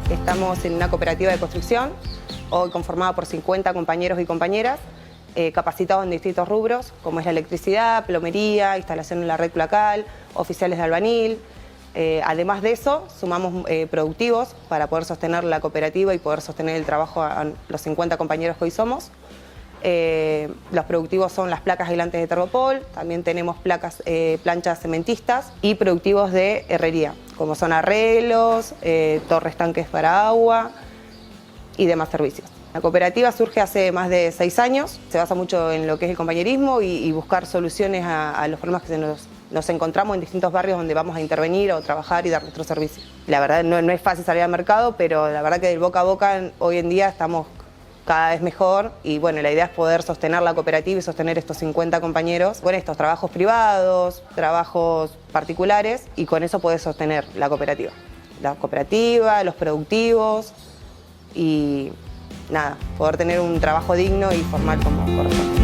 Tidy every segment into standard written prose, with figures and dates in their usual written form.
Estamos en una cooperativa de construcción, hoy conformada por 50 compañeros y compañeras, capacitados en distintos rubros, como es la electricidad, plomería, instalación en la red cloacal, oficiales de albañil. Además de eso, sumamos productivos para poder sostener la cooperativa y poder sostener el trabajo a los 50 compañeros que hoy somos. Los productivos son las placas aislantes de Tergopol, también tenemos planchas cementistas y productivos de herrería, como son arreglos, torres tanques para agua y demás servicios. La cooperativa surge hace más de 6 años, se basa mucho en lo que es el compañerismo y buscar soluciones a los problemas que nos encontramos en distintos barrios donde vamos a intervenir o trabajar y dar nuestro servicio. La verdad no es fácil salir al mercado, pero la verdad que del boca a boca hoy en día estamos cada vez mejor y bueno, la idea es poder sostener la cooperativa y sostener estos 50 compañeros con estos trabajos privados, trabajos particulares y con eso poder sostener la cooperativa. La cooperativa, los productivos y nada, poder tener un trabajo digno y formal como corresponde.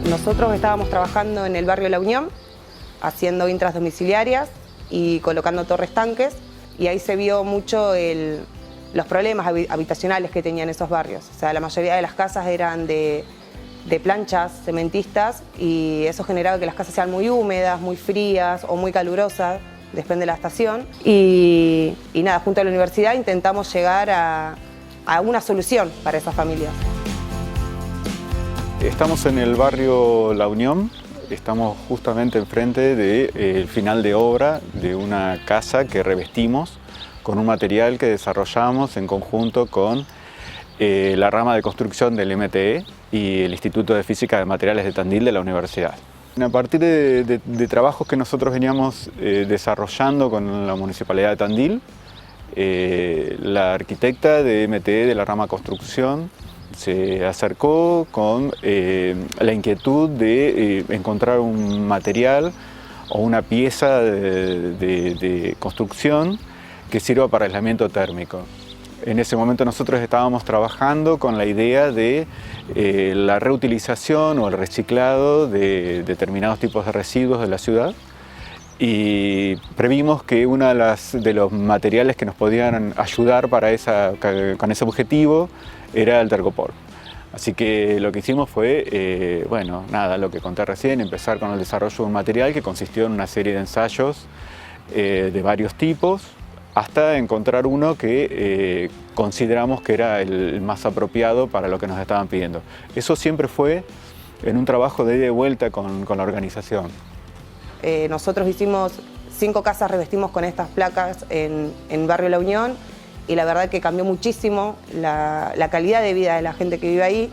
Nosotros estábamos trabajando en el barrio La Unión, haciendo intras domiciliarias y colocando torres tanques y ahí se vio mucho los problemas habitacionales que tenían esos barrios. O sea, la mayoría de las casas eran de planchas cementistas y eso generaba que las casas sean muy húmedas, muy frías o muy calurosas, depende de la estación. Y nada, junto a la universidad intentamos llegar a una solución para esas familias. Estamos en el barrio La Unión, estamos justamente enfrente del final de obra de una casa que revestimos con un material que desarrollamos en conjunto con la rama de construcción del MTE y el Instituto de Física de Materiales de Tandil de la universidad. A partir de trabajos que nosotros veníamos desarrollando con la Municipalidad de Tandil, la arquitecta de MTE de la rama construcción se acercó con la inquietud de encontrar un material o una pieza de construcción que sirva para aislamiento térmico. En ese momento nosotros estábamos trabajando con la idea de la reutilización o el reciclado de determinados tipos de residuos de la ciudad y previmos que uno de los materiales que nos podían ayudar con ese objetivo era el Tergopol. Así que lo que hicimos fue, bueno, nada, lo que conté recién, empezar con el desarrollo de un material que consistió en una serie de ensayos de varios tipos, hasta encontrar uno que consideramos que era el más apropiado para lo que nos estaban pidiendo. Eso siempre fue en un trabajo de ida y vuelta con la organización. Nosotros hicimos 5 casas, revestimos con estas placas en Barrio La Unión y la verdad que cambió muchísimo la calidad de vida de la gente que vive ahí,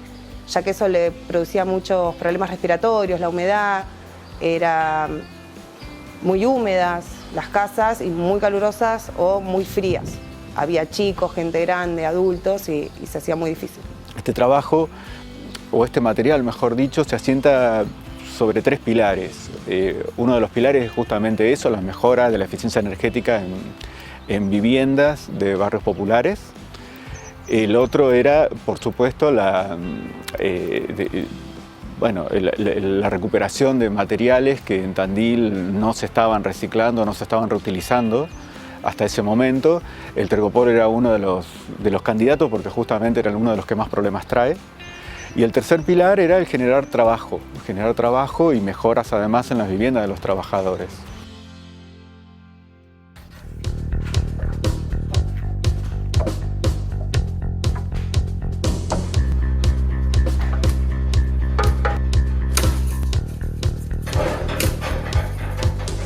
ya que eso le producía muchos problemas respiratorios, la humedad, eran muy húmedas las casas y muy calurosas o muy frías. Había chicos, gente grande, adultos y se hacía muy difícil. Este trabajo, o este material mejor dicho, se asienta sobre 3 pilares. Uno de los pilares es justamente eso, la mejora de la eficiencia energética en viviendas de barrios populares. El otro era, por supuesto, la recuperación de materiales que en Tandil no se estaban reciclando, no se estaban reutilizando hasta ese momento. El Tergopol era uno de los candidatos porque justamente era uno de los que más problemas trae. Y el tercer pilar era el generar trabajo y mejoras además en las viviendas de los trabajadores.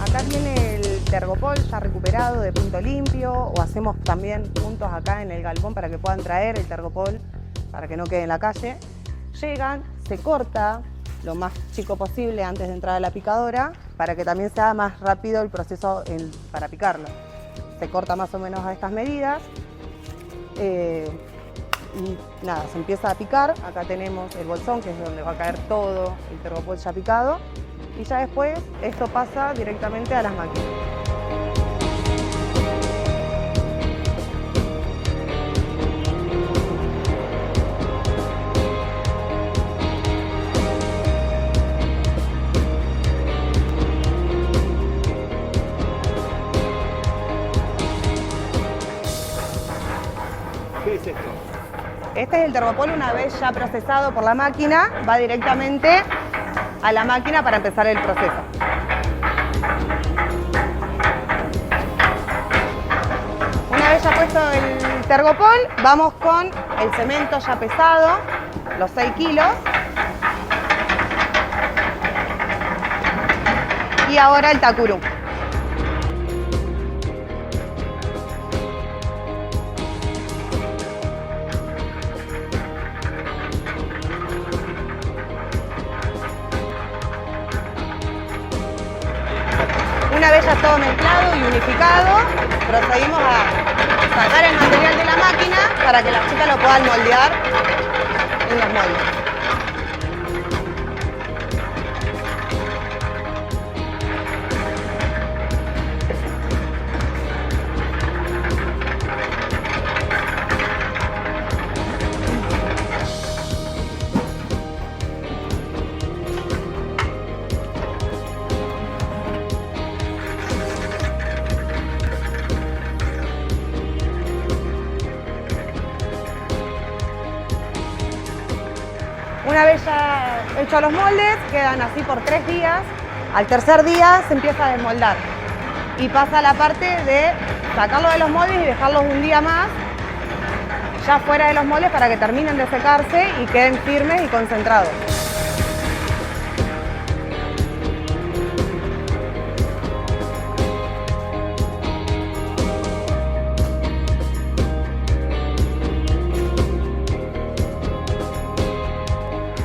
Acá viene el Tergopol ya recuperado de punto limpio o hacemos también puntos acá en el galpón para que puedan traer el Tergopol para que no quede en la calle. Llegan, se corta lo más chico posible antes de entrar a la picadora para que también sea más rápido el proceso para picarlo. Se corta más o menos a estas medidas y nada, se empieza a picar. Acá tenemos el bolsón que es donde va a caer todo el Tergopol ya picado y ya después esto pasa directamente a las máquinas. esto? Este es el Tergopol, una vez ya procesado por la máquina, va directamente a la máquina para empezar el proceso. Una vez ya puesto el Tergopol, vamos con el cemento ya pesado, los 6 kilos. Y ahora el Tacurú. Una vez ya todo mezclado y unificado, procedimos a sacar el material de la máquina para que las chicas lo puedan moldear en los moldes. Una vez ya hechos los moldes, quedan así por 3 días. Al tercer día se empieza a desmoldar y pasa la parte de sacarlo de los moldes y dejarlos un día más ya fuera de los moldes para que terminen de secarse y queden firmes y concentrados.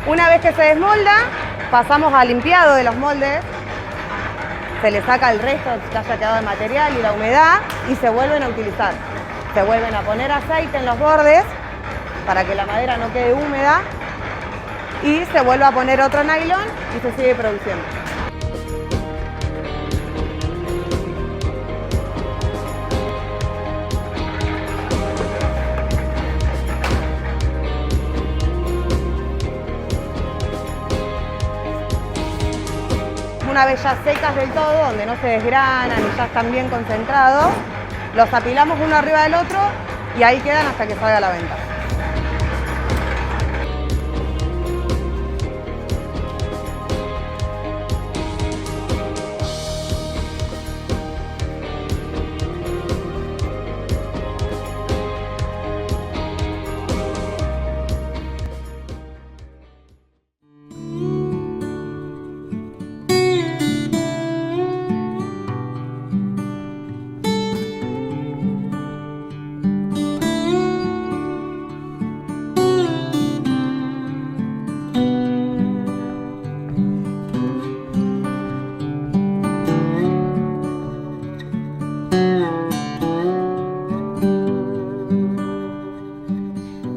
Una vez que se desmolda, pasamos al limpiado de los moldes, se le saca el resto que haya quedado de material y la humedad y se vuelven a utilizar. Se vuelven a poner aceite en los bordes para que la madera no quede húmeda y se vuelve a poner otro nylon y se sigue produciendo. Una vez ya secas del todo, donde no se desgranan y ya están bien concentrados, los apilamos uno arriba del otro y ahí quedan hasta que salga a la venta.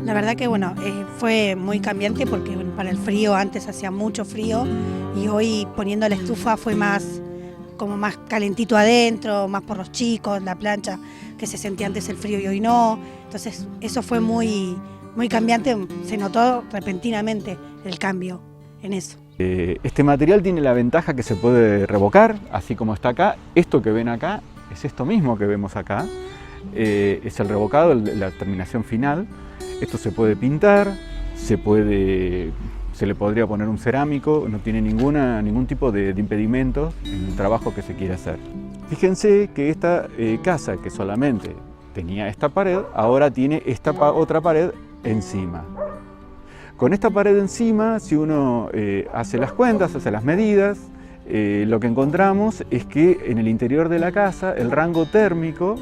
La verdad que bueno, fue muy cambiante porque bueno, para el frío antes hacía mucho frío y hoy poniendo la estufa fue más como más calentito adentro, más por los chicos, la plancha que se sentía antes el frío y hoy no. Entonces eso fue muy cambiante, se notó repentinamente el cambio en eso. Este material tiene la ventaja que se puede revocar, así como está acá. Esto que ven acá es esto mismo que vemos acá, es el revocado, la terminación final. Esto se puede pintar, se le podría poner un cerámico, no tiene ningún tipo de impedimento en el trabajo que se quiere hacer. Fíjense que esta casa que solamente tenía esta pared, ahora tiene esta otra pared encima. Con esta pared encima, si uno hace las cuentas, hace las medidas, lo que encontramos es que en el interior de la casa el rango térmico,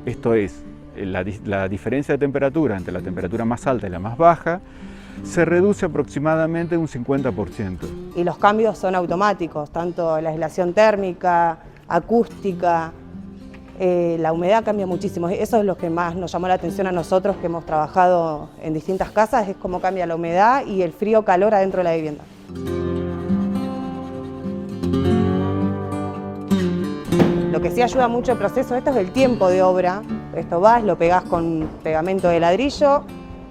esto es, la diferencia de temperatura entre la temperatura más alta y la más baja, se reduce aproximadamente un 50%. Y los cambios son automáticos, tanto la aislación térmica, acústica, la humedad cambia muchísimo. Eso es lo que más nos llamó la atención a nosotros que hemos trabajado en distintas casas, es cómo cambia la humedad y el frío-calor adentro de la vivienda. Lo que sí ayuda mucho el proceso, esto es el tiempo de obra. Esto vas, lo pegás con pegamento de ladrillo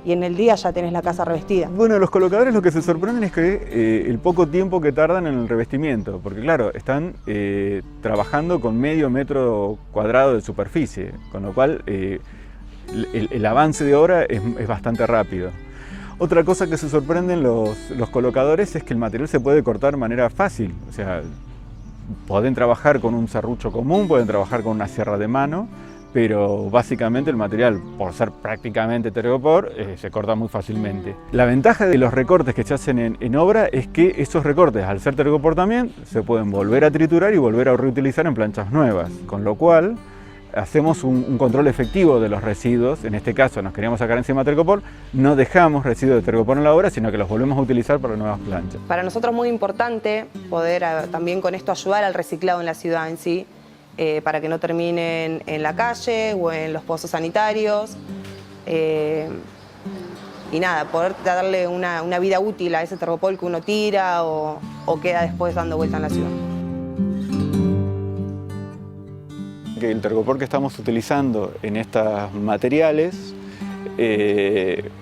y en el día ya tenés la casa revestida. Bueno, los colocadores lo que se sorprenden es que el poco tiempo que tardan en el revestimiento, porque claro, están trabajando con medio metro cuadrado de superficie, con lo cual el avance de obra es bastante rápido. Otra cosa que se sorprenden los colocadores es que el material se puede cortar de manera fácil. O sea, pueden trabajar con un serrucho común, pueden trabajar con una sierra de mano, pero básicamente el material, por ser prácticamente tergopor, se corta muy fácilmente. La ventaja de los recortes que se hacen en obra es que esos recortes, al ser tergopor también, se pueden volver a triturar y volver a reutilizar en planchas nuevas, con lo cual hacemos un control efectivo de los residuos. En este caso nos queríamos sacar encima tergopor, no dejamos residuos de tergopor en la obra, sino que los volvemos a utilizar para nuevas planchas. Para nosotros es muy importante poder también con esto ayudar al reciclado en la ciudad en sí, para que no terminen en la calle o en los pozos sanitarios. Y nada, poder darle una vida útil a ese tergopor que uno tira o queda después dando vuelta en la ciudad. Que el tergopor que estamos utilizando en estos materiales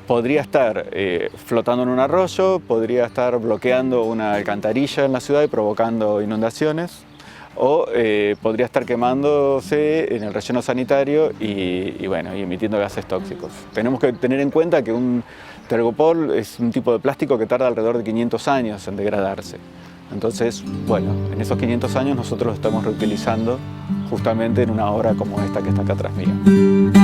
podría estar flotando en un arroyo, podría estar bloqueando una alcantarilla en la ciudad y provocando inundaciones, o podría estar quemándose en el relleno sanitario y emitiendo gases tóxicos. Tenemos que tener en cuenta que un tergopor es un tipo de plástico que tarda alrededor de 500 años en degradarse. Entonces, bueno, en esos 500 años nosotros lo estamos reutilizando justamente en una obra como esta que está acá atrás mía.